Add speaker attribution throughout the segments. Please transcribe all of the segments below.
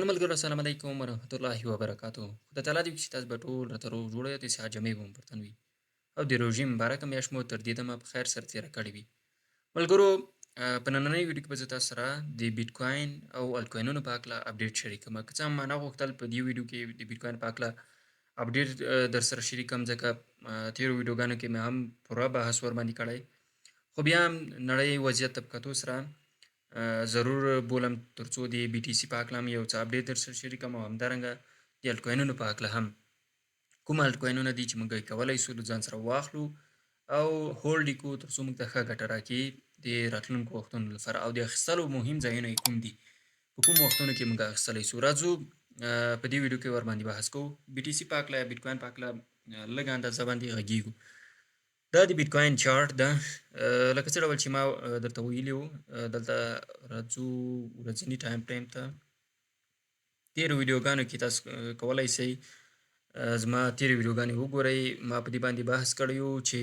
Speaker 1: ملګرو السلام علیکم ورحمت الله وبرکاتو. خدای تعالی دې وکړي چې تاسو به ټول راته روغ جوړ یاست، صحت جامع به مو پر تن وي او د روژې مبارکه میاشت مو تر دې دمه په خیر سره تېره کړې وي. ملګرو، په نننۍ ویډیو کې به زه تاسو سره د بیټ کوین او الټ کوینونو په هکله اپډیټ شریکوم. که څه هم ما نه غوښتل په دې ویډیو کې د بیټ کوین په هکله اپډیټ در سره شریکم، ځکه تېرو ویډیوګانو کې مې هم پوره بحث ورباندې کړی، خو بیا هم نړۍ وضعیت ته په کتو سره ضرور بولم ترڅو د بي ټي سي په هکله هم یو څه اپډیټ در سره شریکم او همدارنګه د الټ کوینونو په هکله هم کوم الټ کوینونه دي چې موږ یې کولی شو له ځان سره واخلو او هولډ یې کړو ترڅو موږ ته ښه ګټه راکړي د راتلونکو وختونو لپاره، او د اخیستلو مهم ځایونه یې کوم دي، په کوم وختونو کې موږ اخیستلی شو. راځو په دې ویډیو کې ورباندې بحث کوو. بي ټي سي په هکله یا بیټ کوین په هکله لږه اندازه باندې غږیږو. دا د بیټ کوین چارت ده، لکه څه ډول چې ما درته ویلي وو. دلته راځو ورځني ټایم فریم ته. تېرو ویډیوګانو کې تاسو کولی شئ زما تېرې ویډیوګانې وګورئ. ما په دې باندې بحث کړی و چې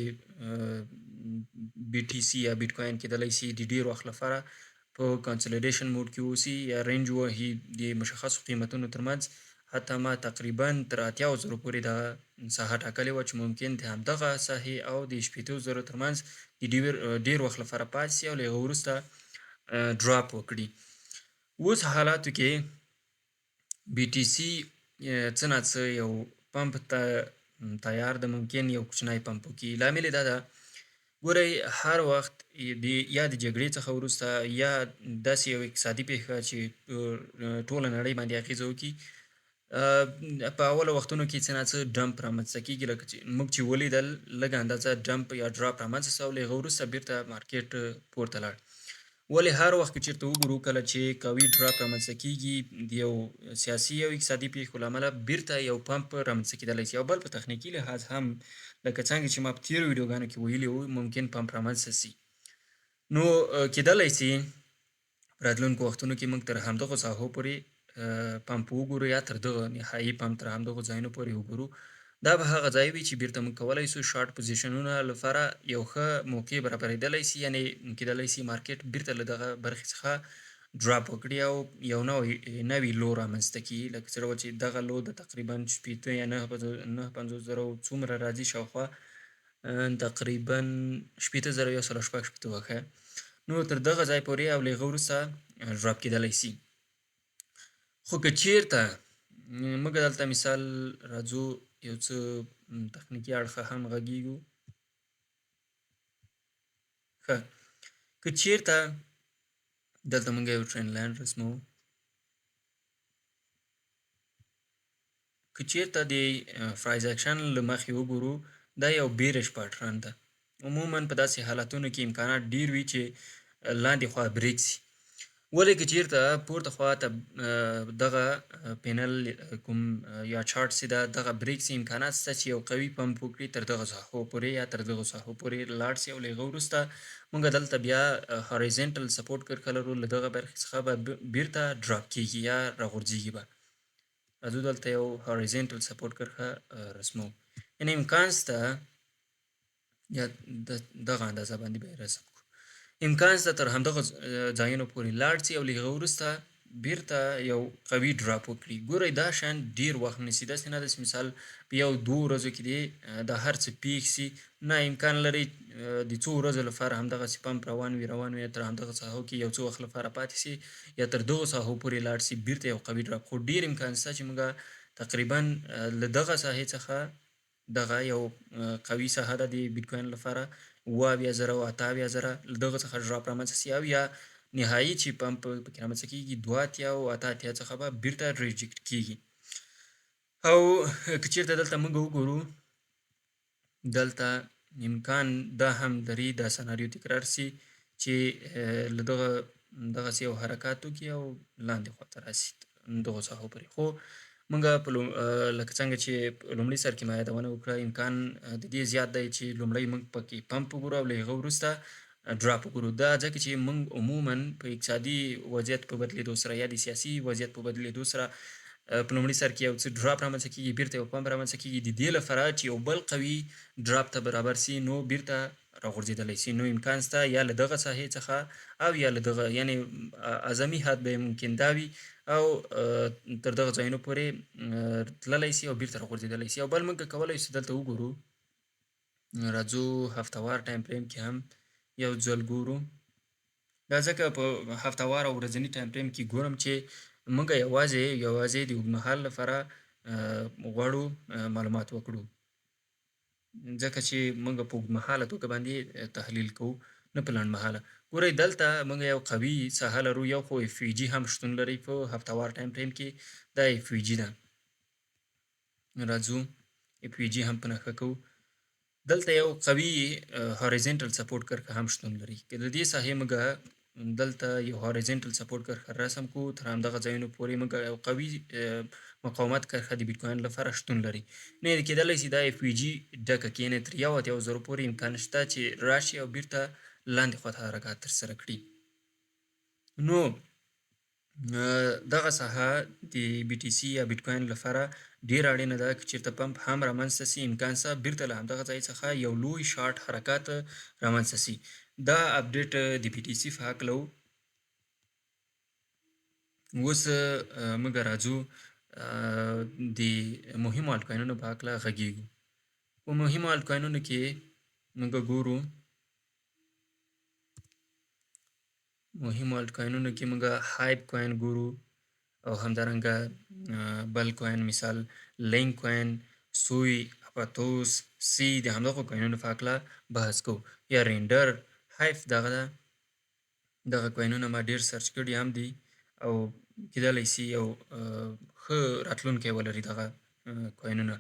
Speaker 1: بي ټي سي یا بیټ کوین کېدلی شي د ډېر وخت لپاره په کنسولیډیشن موډ کې اوسي یا رینج وهي د مشخصو قیمتونو ترمنځ. حتی ما تقریبا تر 80,000 پورې دغه ساحه ټاکلې وه چې ممکن د همدغه ساحې او د 80,000 ترمنځ د ډېر وخت لپاره پاتې شي او له هغه وروسته ډراپ وکړي. اوس حالاتو کې بي ټي سي څه نه څه یو پمپ ته تیار ده، ممکن یو کوچنی پمپ وکړي. لامل یې دا ده، ګورئ، هر وخت یا د جګړې څخه وروسته یا داسې یو اقتصادي پېښه چې ټوله نړۍ باندې اغېزه وکړي، په اولو وختونو کې څه نه څه ډمپ رامنځته کېږي، لکه چې موږ چې ولیدل لږه اندازه ډمپ یا ډراپ رامنځته شو او له هغه وروسته بېرته مارکیټ پورته لاړ. ولې هر وخت که چېرته وګورو کله چې قوي ډراپ رامنځته کېږي د یو سیاسي او اقتصادي پېښو له امله بېرته یو پمپ رامنځته کېدلی شي، او بل په تخنیکي لحاظ هم لکه څنګه چې ما په تېرو ویډیوګانو کې ویلي وو ممکن پمپ رامنځته شي. نو کېدلی شي په راتلونکو وختونو کې موږ تر همدغو ساحو پورې پمپ وګورو یا تر دغه نهایي پمپ تر همدغو ځایونو پورې وګورو. دا به هغه ځای وي چې بیرته موږ کولی شو شارټ پوزیشنونه لپاره یو ښه موقع برابرېدلی شي، یعنې کېدلی شي مارکیټ بیرته له دغه برخې څخه ډراپ وکړي او یو نوی لو رامنځته کړي، لکه څه ډول چې دغه لو د تقریبا 80 یا 950,000 څومره راځي، شاوخوا تقریبا 80,000 یا 160 وښیه. نو تر دغه ځای پورې او له هغه وروسته ډراپ کېدلی شي. خو که چېرته موږ دلته مثال راځو یو څه تخنیکي اړخه هم غږیږو. ښه، که چېرته دلته موږ یو ټرینډ لاین رسمو، که چېرته د پرایز اکشن له مخې وګورو، دا یو بیرش پاټرن ده. عموما په داسې حالتونو کې امکانات ډېر وي چې لاندې خوا بریک شي. ولې که چېرته پورته خوا ته دغه پینل کوم یا چارټ چې ده دغه بریک شي، امکانات شته چې یو قوي پمپ وکړي تر دغه ساحو پورې یا تر دغو ساحو پورې لاړ شي او له هغه وروسته موږ دلته بیا هوریزنټل سپورټ کرښه لرو، له دغه برخې څخه به بیرته ډراپ کېږي یا راغورځېږي به. راځو دلته یو هوریزنټل سپورټ کرښه رسمو، یعنې امکان شته یا دغه اندازه باندې به یې رسم کړو، امکان شته تر همدغه ځایونو پورې لاړ شي او له هغه وروسته بیرته یو قوي ډراپ وکړي. ګورئ، دا شیان ډېر وخت نیسي، داسې نه ده چې مثال په یو 2 ورځو کې دې دا هر څه پېښ شي. نه، امکان لري د څو ورځو لپاره همدغسې پمپ روان وي تر همدغه ساحو کې یو څه وخت لپاره پاتې شي یا تر دغو ساحو پورې لاړ شي بیرته یو قوي ډراپ. خو ډېر امکان شته چې موږ تقریبا له دغه ساحې څخه دغه یو قوي ساحه ده د بیټ کوین لپاره 78,000 او 78,000 له دغه څخه ډراپ رامنځته شي، او یا نهایي چې پمپ پکې رامنځته کېږي 82 او 88 څخه به بیرته ریجکټ کېږي. او که چېرته دلته موږ وګورو، دلته امکان دا هم لري دا سناریو تکرار شي چې له دغسې یو حرکات وکړي او لاندې خواته راشي دغو ساحو پورې. خو موږ لکه څنګه چې په لومړي سر کې ما یادونه وکړه، امکان د دې زیات دی چې لومړی موږ پکې پمپ وګورو او له هغه وروسته ډراپ وګورو. دا ځکه چې موږ عموما په اقتصادي وضعیت په بدلېدو سره یا د سیاسي وضعیت په بدلېدو سره په لومړي سر کې یو څه ډراپ رامنځته کېږي، بیرته یو پمپ رامنځته کېږي. د دې لپاره چې یو بل قوي ډراپ ته برابر شي نو بیرته راغورځېدلی سي. نو امکان شته یا له دغه ساحې څخه او یا له دغه یعنې اعظمي حد به ممکن دا وي او تر دغه ځایونو پورې تللی سي او بیرته راغورځېدلی سي. او بل موږ کولی سو دلته وګورو، راځو هفتهوار ټایم فریم کې هم یو ځل ګورو. دا ځکه په هفتهوار او ورځني ټایم فریم کې ګورم چې موږ یوازې د اوږدمهال لپاره غواړو معلومات وکړو، ځکه چې موږ په اوږدمهاله توګه باندې تحلیل کوو نه په لنډمهاله. ګورئ دلته موږ یو قوي ساحه لرو، یو خو اف وي جي هم شتون لري په هفتهوار ټایم فریم کې، دا اف وي جي ده. راځو اف وي جي هم په نښه کوو. دلته یو قوي هوریزنټل سپورټ کرښه هم شتون لري. که د دې ساحې موږ دلته یو هوریزنټل سپورټ کرښه رسم کړو، تر همدغه ځایونو پورې موږ یو قوي مقاومت کرښه د بیټ کوین لپاره شتون لري. نه کېدلی سي دا اف وي جي ډکه کړي، یعنې تر 1.0 پورې امکان شته چې راشي او بیرته لاندې خواته حرکات ترسره کړي. نو دغه ساحه د بي ټي سي یا بیټ کوین لپاره ډېره اړینه ده. که چېرته پمپ هم رامنځته سي، امکان شته بیرته له همدغه ځای څخه یو لوی شارټ حرکات رامنځته سي. دا اپډیټ د بي ټي سي په هکله و. اوس موږ راځو د مهمو الټ کوینونو په هکله غږیږو. په مهمو الټ کوینونو کې موږ ګورو، مهمو الټ کوینونو کې موږ هایپ کوین ګورو او همدارنګه بل کوین مثال لینک کوین، سوی، اپاتوس، سی، د همدغو کوینونو په هکله بحث کوو. یا رینډر، هایف دغه کوینونه ما ډېر سرچ کړي هم دي او کېدلی سي یو ښه راتلونکی ولري دغه کوینونه.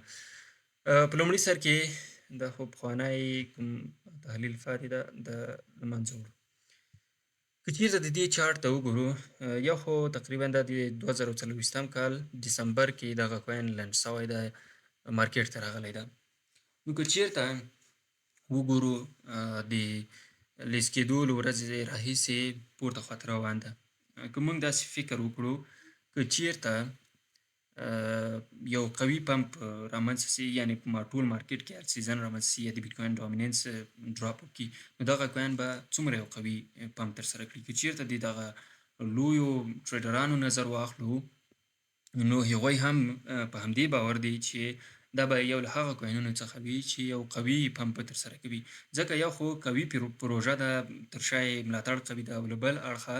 Speaker 1: په لومړي سر کې دا خو پخوانی کوم تحلیل پاتې ده د له منځه وړو. که چېرته د دې چارټ ته وګورو، یو خو تقریبا دا د 2024 کال دسمبر کې دغه کوین لنډ سوی ده، مارکیټ ته راغلی ده. نو که چېرته وګورو د لیست کېدو له ورځې راهیسې پورته خواته روان ده. که موږ داسې فکر وکړو که چېرته یو قوي پمپ رامنځته سي، یعنې په ټول مارکیټ کې هر سیزن رامنځته سي یا د بیټ کوین ډامیننس ډراپ وکړي، نو دغه کوین به څومره یو قوي پمپ ترسره کړي. که چېرته د دغه لویو ټریډرانو نظر واخلو، نو هغوی هم په همدې باور دی چې دا به یو له هغه کوینونو څخه وي چې یو قوي پمپ ترسره کوي. ځکه یو خو قوي پروژه ده، تر شا یې ملاتړ قوي ده، او له بل اړخه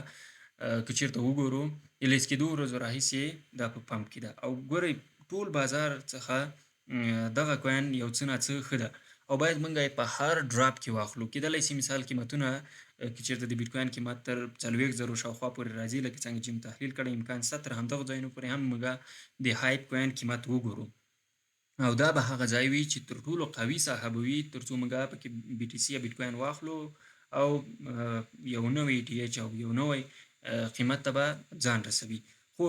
Speaker 1: که چېرته وګورو د لیست کېدو ورځو راهیسې دا په پمپ کې ده. او ګورئ ټول بازار څخه دغه کوین یو څه نه څه ښه ده او باید موږ یې په هر ډراپ کې واخلو. کېدلی سي مثال قیمتونه که چېرته د بیټ کوین قیمت تر 40,000 شاوخوا پورې راځي، لکه څنګه چې موږ تحلیل کړی، امکان شته تر همدغو ځایونو پورې هم موږ د هایپ کوین قیمت وګورو. او دا به هغه ځای وي چې تر ټولو قوي ساحه به وي تر څو موږ پکې بي ټي سي یا بیټ کوین واخلو او یو نوی ټي ایچ او یو نوی قیمت ته به ځان رسوي. خو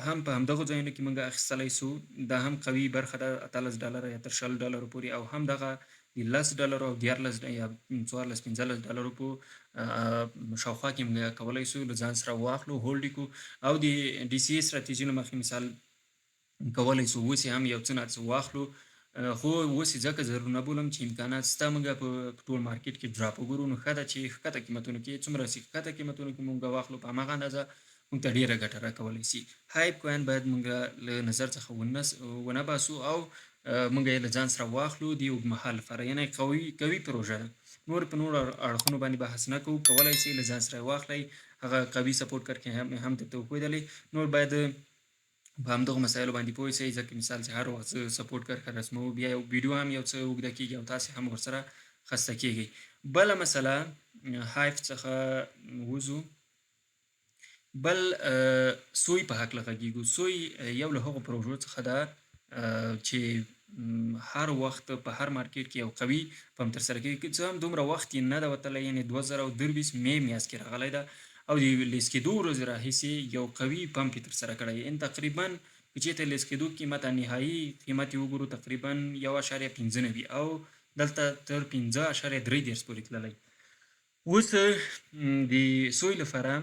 Speaker 1: هم په همدغو ځایونو کې موږ اخیستلی سو، دا هم قوي برخه ده، 18 ډالره یا تر 20 ډالرو پورې، او هم دغه د 10 ډالرو او 14 یا 14 15 ډالرو په شاوخوا کې موږ کولی سو له ځان سره واخلو، هولډ یې کړو او د ډي سی اي ستراتیژي له مخې مثال کولی سو اوس یې هم یو څه نه څه واخلو. خو اوس یې ځکه ضرور نه بولم چې امکانات شته موږ په ټول مارکیټ کې ډراپ وګورو، نو ښه ده چې ښکته قیمتونو کې څومره چې ښکته قیمتونو کې موږ واخلو، په هماغه اندازه موږ ته ډېره ګټه راکولی سي. هایپ کوین باید موږ له نظر څخه ونه باسو او موږ یې له ځان سره واخلو د اوږدمهال لپاره، یعنې قوي پروژه ده. نور په نورو اړخونو باندې بحث نه کوو، کولی سئ له ځان سره یې واخلئ، هغه قوي سپورټ کرښې هم درته وښودلې. نور باید په همدغو مسایلو باندې پوه سئ، ځکه مثال چې هر وخت زه سپورټ کرښه رسموم، بیا یو ویډیو هم یو څه اوږده کېږي او تاسې هم ورسره خسته کېږئ. بله مسله هایف څخه وځو، بل سوی په هکله غږیږو. سوی یو له هغو پروژو څخه ده چې هر وخت په هر مارکیټ کې یو قوي پمپ ترسره کوي. که څه هم دومره وخت یې نه ده وتلی، یعنې 2023 مې میاشت کې راغلی ده او د لیست کېدو ورځې راهیسې یو قوي پمپ یې ترسره کړی. یعنې تقریبا که چېرته لیست کېدو قیمت نهایي قیمت یې وګورو تقریبا 1.15 وي او دلته تر 5.30 پورې تللی. اوس د سوی لپاره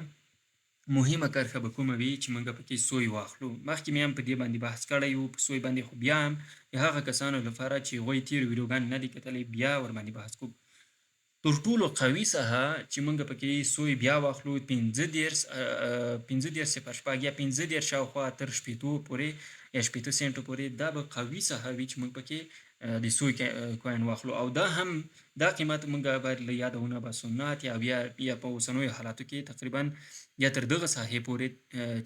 Speaker 1: مهمه کرښه به کومه وي چې موږ پکې سوی واخلو. مخکې مې هم په دې باندې بحث کړی و په سوی باندې، خو بیا هم د هغه کسانو لپاره چې هغوی تېرې ویډیوګانې نه دي کتلې بیا ورباندې بحث کوو. تر ټولو قوي ساحه چې موږ پکې سوی بیا واخلو 15 صفر شپږ یا 15 شاوخوا تر شپېتو پورې یا شپېته سنټو پورې دا به قوي ساحه وي چې موږ پکې د سوی کوین واخلو او دا هم دا قیمت موږ باید له یاده ونه باسو نه یا په اوسنیو حالاتو کې تقریبا یا تر دغه ساحې پورې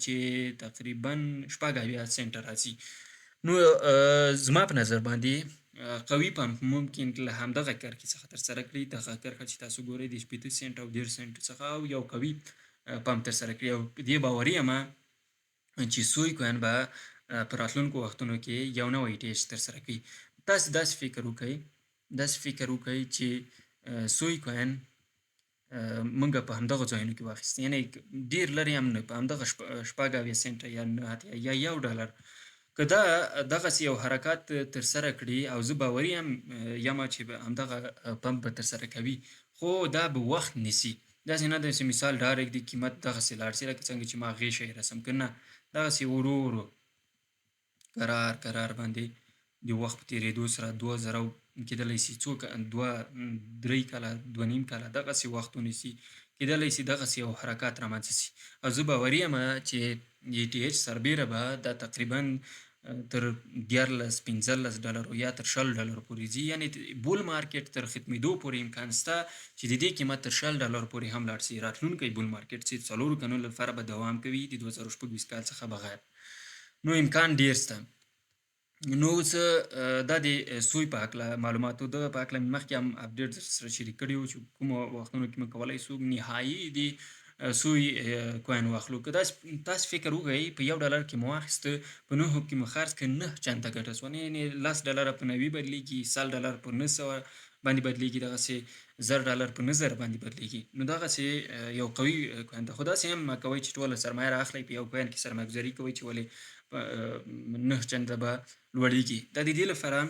Speaker 1: چې تقریبا شپږ اویا سنټه راځي. نو زما په نظر باندې قوي پمپ ممکن له همدغه کرښې څخه ترسره کړي. دغه کرښه چې تاسو ګورئ د 80 سنټ او 10 سنټ څخه او یو قوي پمپ ترسره کړي او په دې باوري یم چې سوی کوین به په راتلونکو وختونو کې یو نوی ټیج ترسره کړي. تاسو داسې فکر وکړئ چې سوی کوین موږ په همدغه ځایونو کې واخیست، یعنی ډیر لرې هم نه، په همدغه شپږ اویا سنټه یا $1 که دا دغسې یو حرکات ترسره کړي او زه باوري یم چې همدغه پمپ به ترسره کوي، خو دا به وخت نیسي. داسې نه ده چې مثال ډایرکټ د قیمت دغسې لاړ شي لکه څنګه چې ما غیشه یې رسم کړ، نه، دغسې ورو ورو قرار باندې د وخت په تېرېدو سره 2000 کېدلی شي څو 2-3 کاله 2.5 کاله دغسې وخت ونیسي، کېدلی شي دغسې یو حرکات رامنځته شي. او زه باوري یم چې ETH سربیره به دا تقریبا تر $14-15 یا تر $20 پورې ځي، یعنی بول مارکیټ تر ختمېدو پورې امکان شته چې د دې قیمت تر $20 پورې هم لاړ شي. راتلونکی بول مارکیټ چې 4 کلونو لپاره به دوام کوي د 2026 کال څخه بغیر، نو امکان ډیر شته. نو څه دا د سوی په هکله معلوماتو دغه په هکله مخکې هم اپډیټ سره شریک کړي وو چې کومو وختونو کې موږ کولی شو نهایي د سوی کوین واخلو. که تاسو فکر وکړئ په $1 کې مو واخیسته، په 9 کې مو خرڅ کړ، 9 چنده ګټه شوه، یعنې $10 په 90 بدلېږي، $100 په 900 باندې بدلېږي، دغسې $1000 په 1000 باندې بدلېږي. نو دغسې یو قوي کوین ده. خو داسې هم مه کوئ چې ټوله سرمایه رااخلئ په یو کوین کې سرمایه ګذاري کوئ چې ولې 9 چنده به لوړېږي. دا د دې لپاره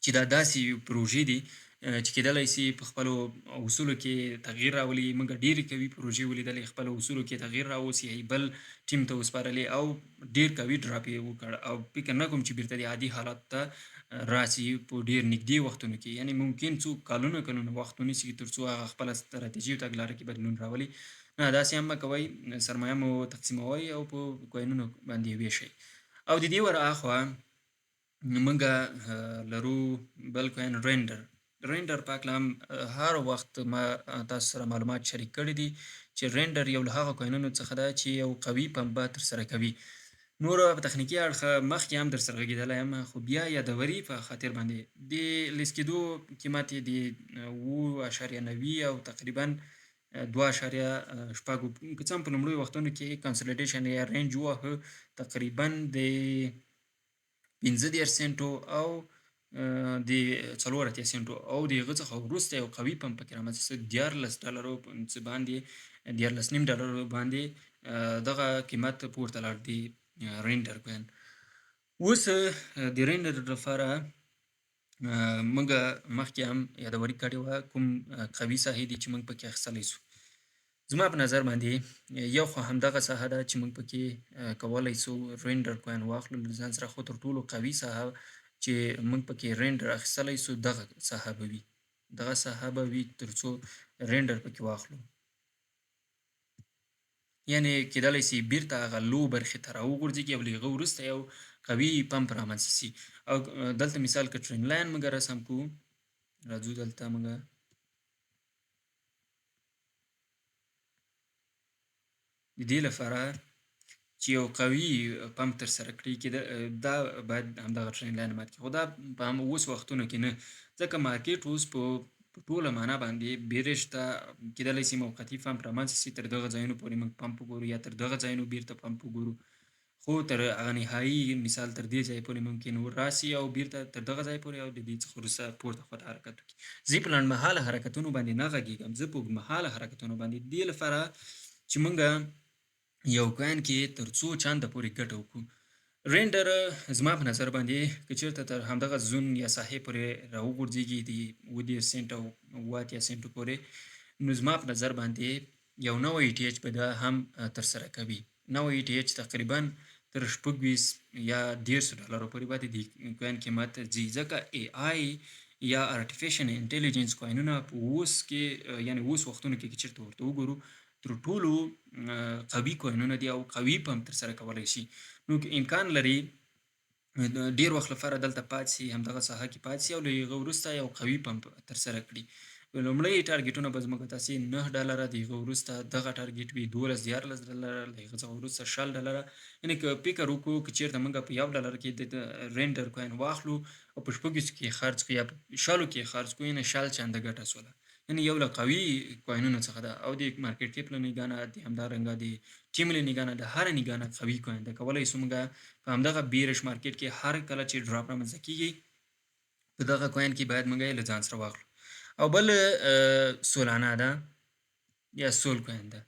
Speaker 1: چې دا داسې پروژې دي چې کېدلی شي په خپلو اصولو کې تغییر راولي. موږ ډېرې قوي پروژې ولیدلې خپلو اصولو کې تغییر راوستي، بل ټیم ته وسپارلې او ډېر قوي ډراپ یې وکړ او فکر نه کوم چې بیرته د عادي حالات ته راسي په ډېر نږدې وختونو کې، یعنی ممکن څو کلونه وخت ونیسي تر څو هغه خپله ستراتیژي او تګلاره کې بدلون راولي. نه، داسې هم مه کوئ، سرمایه مو تقسیموئ او په کوینونو باندې یې ویشئ. او د دې ور اخوا موږ لرو بل کوین رینډر په هکله هم هر وخت ما تاسو سره معلومات شریک کړي دي چې رینډر یو له هغه کوینونو څخه ده چې یو قوي پمپ به ترسره کوي. نور په تخنیکي اړخه مخکې هم درسره غږېدلی یم، خو بیا یادوري په خاطر باندې د لیست کېدو قیمت یې د 7.90 او تقریبا 2.6 که څه هم په لومړیو وختونو کې کنسولیډیشن یا رینج وواهه تقریبا د 15 سنټو او د 4 سنټو او د هغه څخه وروسته یو قوي پمپ پکې رامنځته شو $14 باندې $14.5 باندې دغه قیمت پورته لاړ د رینډر کوین. اوس د رینډر لپاره موږ مخکې هم یادوري کړې وه کوم قوي ساحې دي چې موږ پکې اخیستلی شو. زما په نظر باندې یو خو همدغه ساحه ده چې موږ پکې کولی شو رینډر کوین واخلو له ځان سره، خو تر ټولو قوي ساحه چې موږ پکې رینډر اخیستلی شو دغه ساحه به وي تر څو رینډر پکې واخلو، یعنی کېدلی شي بیرته هغه لو برخې ته راوغورځېږي او له هغه وروسته یو قوي پمپ رامنځته شي. او دلته مثال که ټرین لاین موږ رسم کړو، راځو دلته موږ د دې لپاره چې یو قوي پمپ ترسره کړي دا باید همدغه ټرین لاین مات کړي، خو دا په اوس وختونو کې نه، ځکه مارکیټ اوس په ټوله معنا باندې بیرش ته کېدلی شي موقتي پمپ رامنځته شي، تر دغه ځایونو پورې موږ پمپ وګورو یا تر دغه ځایونو بیرته پمپ وګورو، خو تر هغه نهایي مثال تر دې ځای پورې ممکن وراسي او بیرته تر دغه ځای پورې او د دې څخه وروسته پورته خواته حرکت وکړي. زه په لنډمهاله حرکتونو باندې نه غږېږم، زه په اوږدمهاله حرکتونو باندې دې لپاره چې موږ یو کوین کې تر څو چنده پورې ګټه وکړو. رینډر زما په نظر باندې که چېرته تر همدغه زون یا ساحې پورې راوغورځېږي د 10 سنټ او 8 سنټو پورې، نو زما په نظر باندې یو نوی ETH به دا هم ترسره کوي. نوی ETH تقریبا تر 26 یا $10 پورې باندې د کوین قیمت ځي، ځکه AI یا ارټیفیشل انټيليجنس کوینونه په اوس کې یعنی اوس وختونو کې چیرته ورته وګورو تر ټولو قوي کوینونه دي او قوي پمپ تر سره کولای شي. نو امکان لري ډیر وخت لپاره دلته پاتې شي، همدغه ساحه کې پاتې شي او له هغه وروسته یو قوي پمپ ترسره کړي. لومړی ټارګېټونه به زموږ تاسې $9 د هغه وروسته دغه ټارګېټ وي $12 له هغه څخه وروسته $6. یعنې که فکر وکړو که چېرته موږ په $1 کې د رینډر کوین واخلو او په شپږو کې خرڅ کړو یا په شلو کې خرڅ کړو یعنې شل چنده ګټه سوله. یعنې یو له قوي کوینونو څخه ده او د مارکیټ کیپ له نګاه نه د همدارنګه د ټیم له نګاه نه د هر نګاه نه قوي کوین ده. کولی شو موږ په همدغه بیرش مارکیټ کې هر کله چې ډراپ رامنځته کیږي په دغه کوین کې باید موږ یې له ځان سره واخلو. او بل سولانا ده یا سول کوین ده.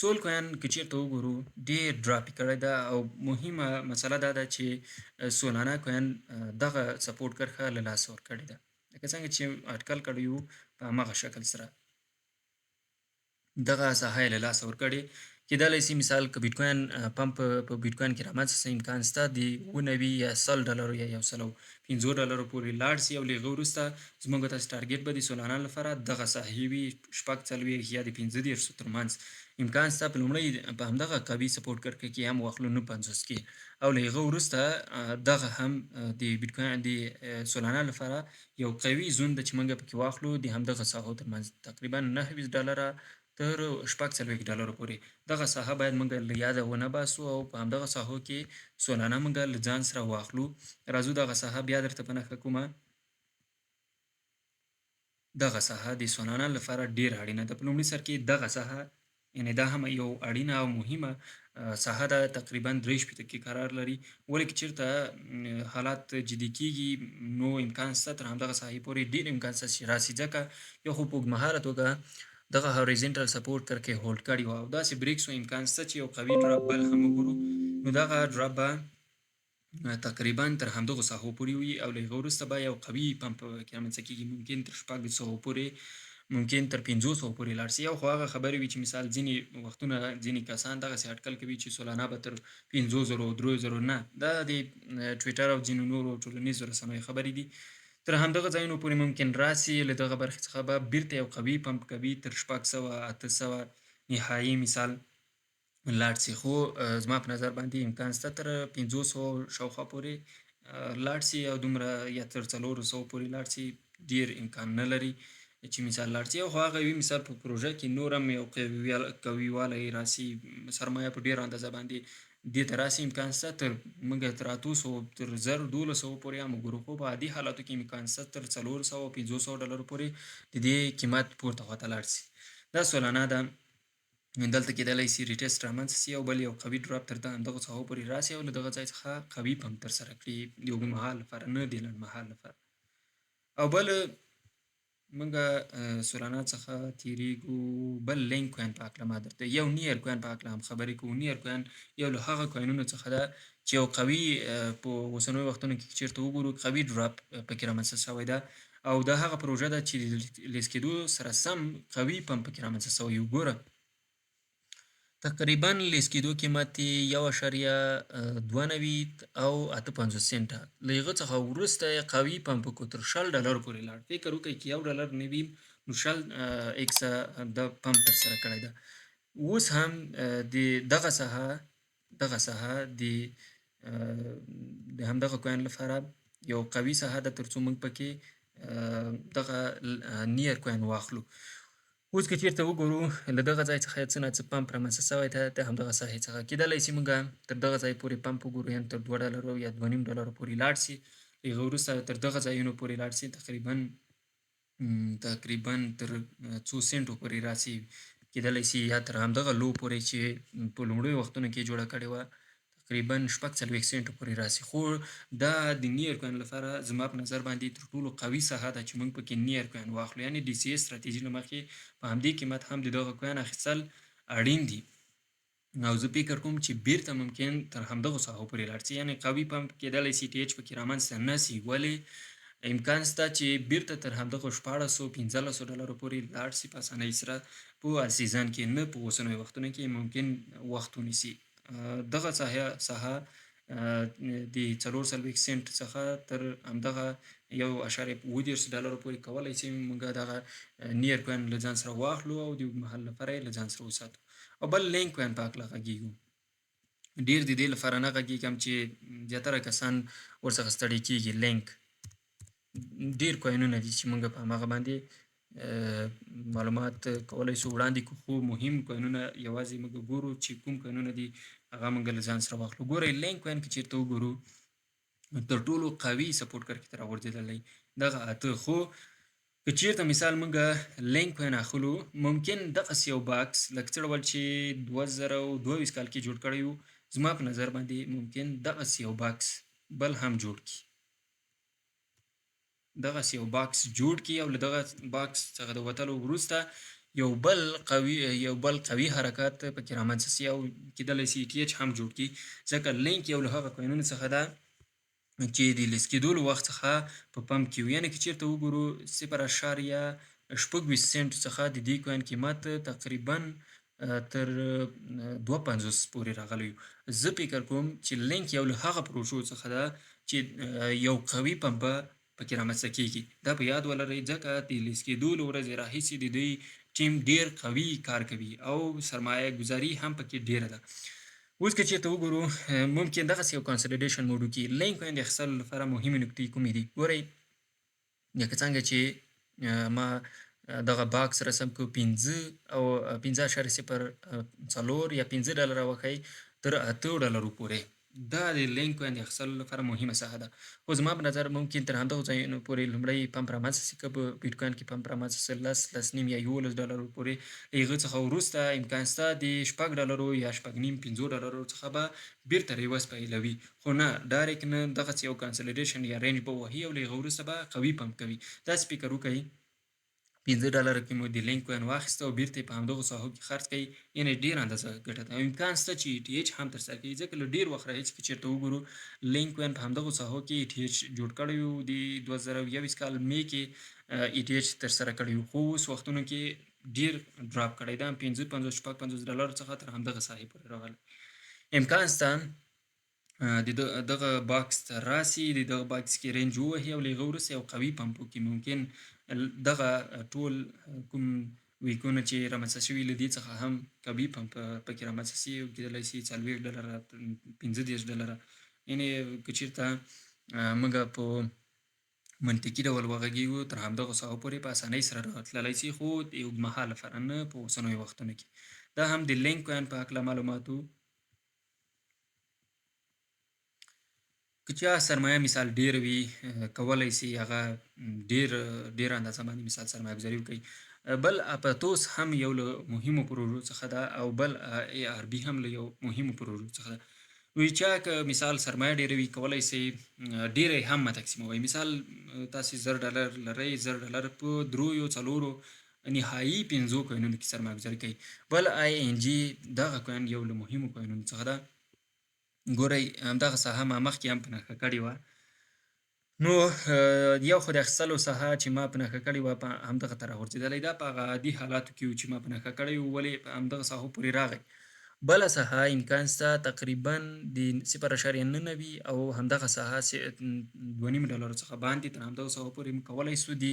Speaker 1: سول کوین که چېرته وګورو ډېر ډراپ کړی ده او مهمه مسله دا ده چې سولانا کوین دغه سپورټ کرښه له لاسه ورکړې ده لکه څنګه چې اټکل کړی وو په همغه شکل سره دغه ساحه یې له لاسه ورکړې. کېدلی شي مثال که بیټکوین پمپ په بیټکوین کې رامنځته شي امکان شته د $90 یا $100 یا $150 پورې لاړ شي او له هغه وروسته زموږ تاسې ټارګېټ به د سولانا لپاره دغه ساحې وي 40 یا د 15 ترمنځ. امکان شته په لومړی په همدغه قوي سپورټ کرښه کې هم واخلو 950 کې او له هغه وروسته دغه هم د بیټکوین د سولانا لپاره یو قوي زون ده چې موږ پکې واخلو د همدغه ساحو ترمنځ تقریبا $29 تر $40 پورې. دغه ساحه باید موږ له یاده ونه باسو او په همدغه ساحو کې سولانا موږ له ځان سره واخلو. راځو دغه ساحه بیا درته په نښه کومه. دغه ساحه د سولانا لپاره ډیر اړینه ده. په لومړي سر کې دغه ساحه یعنی دا هم یو اړینه او مهمه ساحه ده تقریبا 3 کې قرار لري. ولې که چېرته حالات جدي کیږي نو امکان شته تر همدغه ساحې پورې ډیر امکان شته چې راسي ځکه یو خو په اوږدمهاله توګه دغه هوریزنټل سپورټ کرښې هولډ کړي وو او داسې بریکس و امکان شته چې یو قوي ډراپ بل هم وګورو نو دغه ډراپ به تقریبا تر همدغو ساحو پورې وي او له هغه وروسته به یو قوي پمپ کې رامنځته کېږي ممکن تر 400 پورې ممکن تر 500 پورې لاړ شي. یو خو هغه خبرې وي چې مثال ځینې وختونه ځینې کسان دغسې اټکل کوي چې سولانا به تر 500 3000 نه دا د ټویټر او ځینو نورو ټولنیزو رسنیو خبرې دي. تر همدغه ځایونو پورې ممکن راسي له دغه برخې څخه به بیرته یو قوي پمپ کوي تر 600 800 نهایي مثال لاړ شي. خو زما په نظر باندې امکان شته تر 500 شاوخوا پورې لاړ شي او دومره یا تر 400 پورې لاړ شي ډیر امکان نه لري چې مثال لاړ شي. او هغه وي مثال په پروژه کې نور هم یو قوي والی راسي سرمایه په ډیره اندازه باندې دې ته راسي امکان شته تر موږ تر 800 تر 1000 1200 پورې هم وګورو. خو په عادي حالاتو کې امکان شته تر 400 $500 پورې د دې قیمت پورته خواته لاړ شي. دا سولانا ده دلته کېدلی شي ریټیسټ رامنځته شي او بل یو قوي ډراپ تر دغه ساحو پورې راسي او له دغه ځای څخه قوي پمپ ترسره کړي د اوږدمهال لپاره نه د لنډمهال لپاره. او بل موږ سولانا څخه تیریږو بل لینک کوین په هکله ما درته یو نیر کوین په هکله هم خبرې کوو. نیر کوین یو له هغه کوینونو څخه ده چې یو قوي په اوسنیو وختونو کې چېرته وګورو قوي ډراپ پکې رامنځته شوی ده او دا هغه پروژه ده چې لیست کېدو سره سم قوي پمپ پکې رامنځته شوی. وګوره تقریبا لیست کېدو قیمت یې 1.92 او 58 سنټه له هغه څخه وروسته قوي پمپ کو تر $6 پورې لاړ. فکر وکړئ چې $1 نه وي نو 6 ایکس د پمپ ترسره کړی ده. اوس هم د دغه ساحه د همدغه کوین لپاره یو قوي ساحه ده تر څو موږ پکې دغه نیر کوین واخلو. اوس که چېرته وګورو له دغه ځای څخه څه نه څه پمپ رامنځته شوی ده د همدغه ساحې څخه کېدلی شي موږ تر دغه ځای پورې پمپ وګورو یعنې تر $2 یا $2.5 پورې لاړ شي. هغه وروسته تر دغه ځایونو پورې لاړ شي تقریبا تر څو سنټو پورې راسي. کېدلی شي یا تر همدغه لو پورې چې په لومړیو وختونو کې جوړه کړې وه تقریبا 40 سنټو پورې راسي. خو دا د نیر کوین لپاره زما په نظر باندې تر ټولو قوي ساحه ده چې موږ پکې نیر کوین واخلو یعنې ډي سی ایس ستراتیژي له مخې په همدې قیمت هم د دغه کوین اخیستل اړین دي. او زه فکر کوم چې بیرته ممکن تر همدغو ساحو پورې لاړ شي یعنې قوي پمپ کېدلی شي ټي ایچ پکې رامنځته نه شي. ولې امکان شته چې بیرته تر همدغه $1400 پورې لاړ شي په اسانۍ سره په سیزن کې نه په اوسنیو وختونو کې ممکن وخت ونیسي. دغه ساحه د 40 سنت څخه تر همدغه 1.37 پورې کولی شي موږ دغه نیر کوین له ځان سره واخلو او د اوږدمهال لپاره یې له ځان سره وساتو. او بل لینک کوین په هکله غږیږو. ډېر د دې لپاره نه غږیږم چې زیاتره کسان ورڅخه ستړي کېږي. لینک ډېر کوینونه دي چې موږ په همغه باندې معلومات کولی شو وړاندې کړو، خو مهم کوینونه یوازې موږ ګورو چې کوم کوینونه دي هغه موږ له ځان سره واخلو. ګورئ لینک کوین که چېرته وګورو تر ټولو قوي سپورټ کرکې ته راغورځېدلی دغه 8. خو که چېرته مثال موږ لینک کوین اخلو ممکن دغسې یو باکس لکه څه ډول چې 2022 کال کې جوړ کړی و، زما په نظر باندې ممکن دغسې یو باکس بل هم جوړ کړي، دغسې یو باکس جوړ کړي او له دغه باکس څخه د وتلو وروسته یو بل قوي حرکات پکې رامنځته سي او کېدلی سي ETH هم جوړ کړي، ځکه لینک یو له هغه کوینونو څخه ده چې د لیست کېدلو وخت څخه په پمپ کې وي. یعنې که چېرته وګورو 0.26 سنټ څخه د دې کوین قیمت تقریبا تر 2.50 پورې راغلی و. زه فکر کوم چې لینک یو له هغه پروژو څخه ده چې یو قوي پمپ پکې رامنځته کېږي. دا په یاد ولرئ ځکه د لیست کېدو له ورځې راهیسې د دوی ټیم ډېر قوي کار کوي او سرمایه ګزاري هم پکې ډېره ده. اوس که چېرته وګورو ممکن دغسې یو کانسلیډیشن موډ وکړي. لینک کوین د اخیستلو لپاره مهمې نکتې کومې دي؟ ګورئ لکه څنګه چې ما دغه باکس رسم کړو 5.04 یا $5 وښیي تر $8 پورې. دا د لینک کوین د اخیستلو لپاره مهمه ساحه ده. خو زما په نظر ممکن تر همدغو ځایونو پورې لومړی پمپ رامنځته شي. که په بیټکوین کې پمپ رامنځته شي 10 10.5 یا $11 پورې، له هغه څخه وروسته امکان شته د $6 یا $6.5 $5 څخه به بیرته ریورس پیلوي. خو نه ډایرکټ نه، دغسې یو کانسلیډیشن یا رینج به وهي او له هغه وروسته به قوي پمپ کوي. داسې فکر وکړئ $5 کې مو د لینک کوین واخیسته او بیرته یې په همدغو ساحو کې خرڅ کړئ، یعنې ډېر اندازه ګټه ده. امکان شته چې ETH هم ترسره کوي، ځکه له ډېر وخت راهیسې که چېرته وګورو لینک کوین په همدغو ساحو کې ETH جوړ کړی و. د 2021 کال مې کې ETH ترسره کړی و، خو اوس وختونو کې ډېر ډراپ کړی ده، $55 څخه تر همدغه ساحې پورې راغلی. امکان شته د دغه باکس ته راسي، د دغه باکس کې رینج ووهي او له هغه وروسته یو قوي پمپ وکړي. ممکن دغه ټول کوم ویکونه چې رامنځته شوي له دې څخه هم قوي پمپ پکې رامنځته شي او کېدلی شي $40 $15. یعنې که چېرته موږ په منطقي ډول وغږیږو تر همدغو ساحو پورې په اسانۍ سره راتللی شي، خو د اوږدمهال لپاره نه په اوسنیو وختونو کې. دا هم د لینک کوین په هکله معلومات و. که چا سرمایه مثال ډېر وي کولی شي هغه ډېر اندازه باندې مثال سرمایه ګزاري وکړي. بل اپاتوس هم یو له مهمو پروژو څخه ده او بل ARB هم له یو مهمو پروژو څخه ده. وی چا که مثال سرمایه ډېره وي کولی شي ډېره هم مه تقسیموئ. مثال تاسې $10 لرئ، $10 په 3-4 نهایي 5 کوینونو کې سرمایه ګزاري کوئ. بل ING دغه کوین یو له مهمو کوینونو څخه ده. ګورئ همدغه ساحه ما مخکې هم په نښه کړې وه. نو یو خو د اخیستلو ساحه چې ما په نښه کړې وه په همدغه ته راغورځېدلی. دا په هغه عادي حالاتو کې و چې ما په نښه کړی و، ولې په همدغه ساحو پورې راغی. بله ساحه امکان شته تقریبا د 0.9 او همدغه ساحه $2.5 څخه باندې تر همدغه ساحو پورې موږ کولی شو د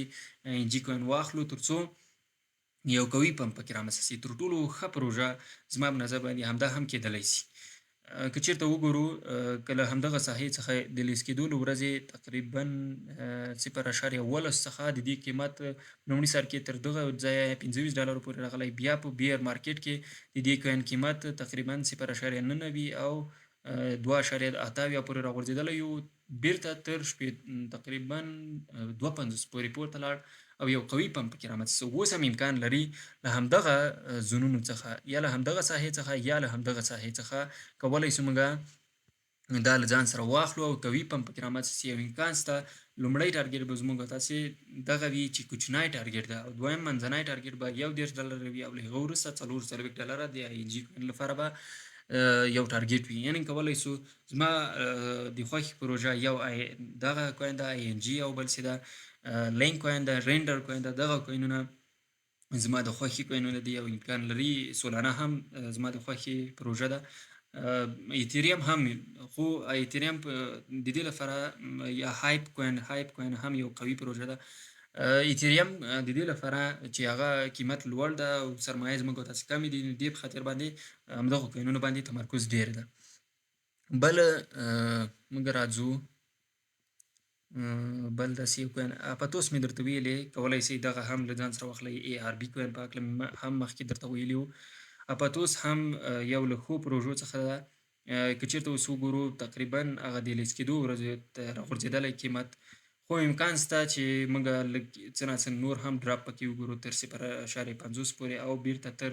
Speaker 1: ING کوین واخلو تر څو یو قوي پمپ پکې رامنځته شي. تر ټولو ښه پروژه زما په نظر باندې همدا هم کېدلی شي. که چېرته وګورو که له همدغه ساحې څخه د لیست کېدو له ورځې تقریبا 0.18 څخه د دې قیمت لومړي سر کې تر دغه ځایه $25 پورې راغلی. بیا په بیر مارکیټ کې د دې کوین قیمت تقریبا 0.9 او 2.8 پورې راغورځېدلی و، بیرته تر تقریبا 2.50 پورې پورته لاړ او یو قوي پمپ پکې رامنځته شو. اوس هم امکان لري له همدغه زونونو څخه یا له همدغه ساحې څخه یا له همدغه ساحې څخه کولی شو موږ دا له ځان سره واخلو او قوي پمپ پکې رامنځته شي. او امکان شته لومړی ټارګېټ به زموږ تاسې دغه وي چې کوچنی ټارګېټ ده، او دویم منځنی ټارګېټ به $10 وي او له هغه وروسته $40 د ING کوین لپاره به یو ټارګېټ وي. یعنې کولی شو زما د خوښې پروژه یو دغه کوین ده ING او بل څه ده لینک کوین ده، رینډر کوین ده. دغه کوینونه زما د خوښې کوینونه دي او امکان لري سولانه هم زما د خوښې پروژه ده. ایتریم هم خو ایتریم د دې لپاره یا هایپ کوین هم یو قوي پروژه ده. ایتریم د دې لپاره چې هغه قیمت لوړ ده او سرمایه زموږ تاسو کم دي، نو دې په خاطر باندې همدغه کوینونو باندې تمرکز ډیر ده. بل موږ راځو بل داسې یو کوین اپاتوس مې درته ویلې، کولی شئ دغه هم له ځان سره واخلئ. ای آر بي کوین په هکله مې هم مخکې درته ویلي وو. اپاتوس هم یو له ښو پروژو څخه ده. که چېرته اوس وګورو تقریبا هغه د لیست کېدو ورځو ته راغورځېدلی قیمت، خو امکان شته چې موږ لږ څه ناڅه نور هم ډراپ پکې وګورو تر 0.50 پورې او بیرته تر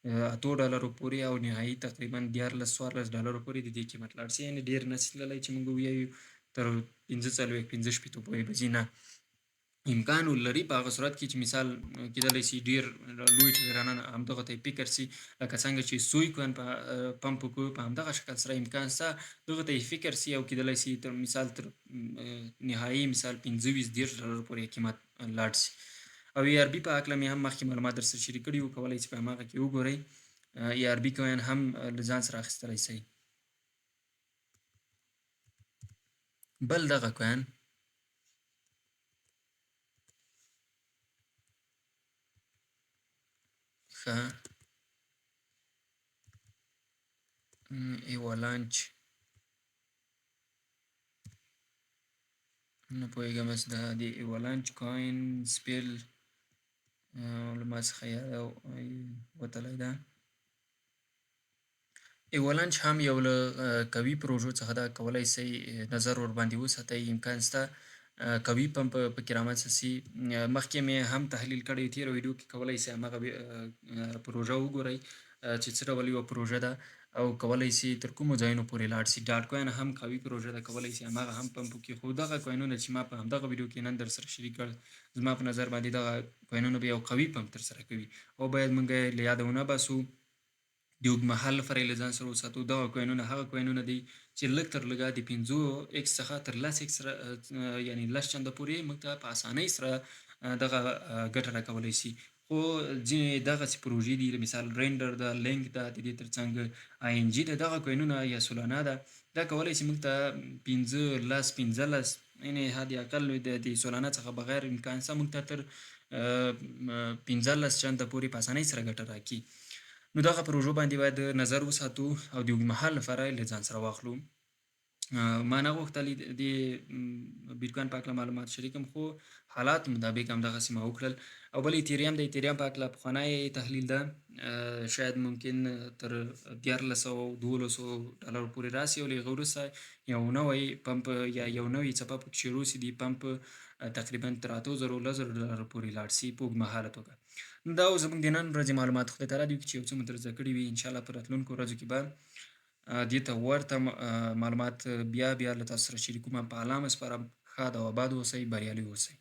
Speaker 1: $8 پورې او نهایي تقریبا 14-14 ډالرو پورې د دې قیمت لاړ شي. یعنې ډېر نشي تللی چې موږ ووایو تر 45-50 پورې به ځي، نه. امکان ولري په هغه صورت کې چې مثال کېدلی شي ډېر لوی ټریډران همدغه ته فکر شي، لکه څنګه چې سوی کوین په پمپ وکړو په همدغه شکل سره امکان شته دغه ته فکر شي او کېدلی شي تر مثال تر نهایي مثال 25-30 ډالر پورې قیمت لاړ شي. او ای آر بي په هکله مې هم مخکې معلومات در سره شریک کړي وو، کولی شئ په هماغه کې وګورئ. ای آر بي کوین هم له ځان سره اخیستلی شئ. بل دغه کوین ښه ایوالانچ نه پوهېږم چې د ایوالانچ کوین سپیل له ما څخه یاد وتلی ده. ایوالانچ هم یو له قوي پروژو څخه ده، کولی شئ نظر ورباندې وساتئ. امکان شته قوي پمپ پکې رامنځته شي. مخکې مې هم تحلیل کړی تېره ویډیو کې، کولی شئ هماغه پروژه وګورئ چې څه ډول یوه پروژه ده او کولی شي تر کومو ځایونو پورې لاړ شي. ډاټ کوین هم قوي پروژه ده، کولی شي هماغه هم پمپ وکړي. خو دغه کوینونه چې ما په همدغه ویډیو کې نن در سره شریک کړل، زما په نظر باندې دغه کوینونه به یو قوي پمپ ترسره کوي او باید موږ یې له یاده ونه باسو. د اوږدمهال لپاره یې له ځان سره وساتو. دغه کوینونه هغه کوینونه دي چې لږ تر لږه د 5x څخه تر 10x یعنې 10 چنده پورې موږ ته په اسانۍ سره دغه ګټه راکولی شي. خو ځینې دغسې پروژې دي، مثال رینډر ده، لینک ده، د دې ترڅنګ آی ان جي ده، دغه کوینونه یا سولانا ده، دا کولی شي موږ ته 15 یعنې حد اقل د سولانا څخه بغیر امکان شته موږ ته تر 15 چنده پورې په اسانۍ سره ګټه راکړي. نو دغه پروژو باندې باید نظر وساتو او د اوږدمهال لپاره یې له ځان سره واخلو. ما نه غوښتل د بیټکوین په هکله معلومات شریکم، خو حالات مطابق همدغسې ما وکړل. او بل ایتریم د ایتریم په هکله پخوانی تحلیل ده، شاید ممکن تر 1400-1200 ډالرو پورې راسي او له هغه وروسته یو نوی پمپ یا یو نوی څپه پکې شروع شي، د پمپ تقریبا تر 8000-1000 پورې لاړ شي په اوږدمهاله توګه. دا اوس زموږ د نن ورځې معلومات. خدای تعالی دې وکړي چې یو څه مو تر زده کړي وي. انشاءالله په راتلونکو ورځو کې به دې ته ورته معلومات بیا له تاسو سره شریکوم. په الله مې سپارم. ښاد او اباد اوسئ، بریالي اوسئ.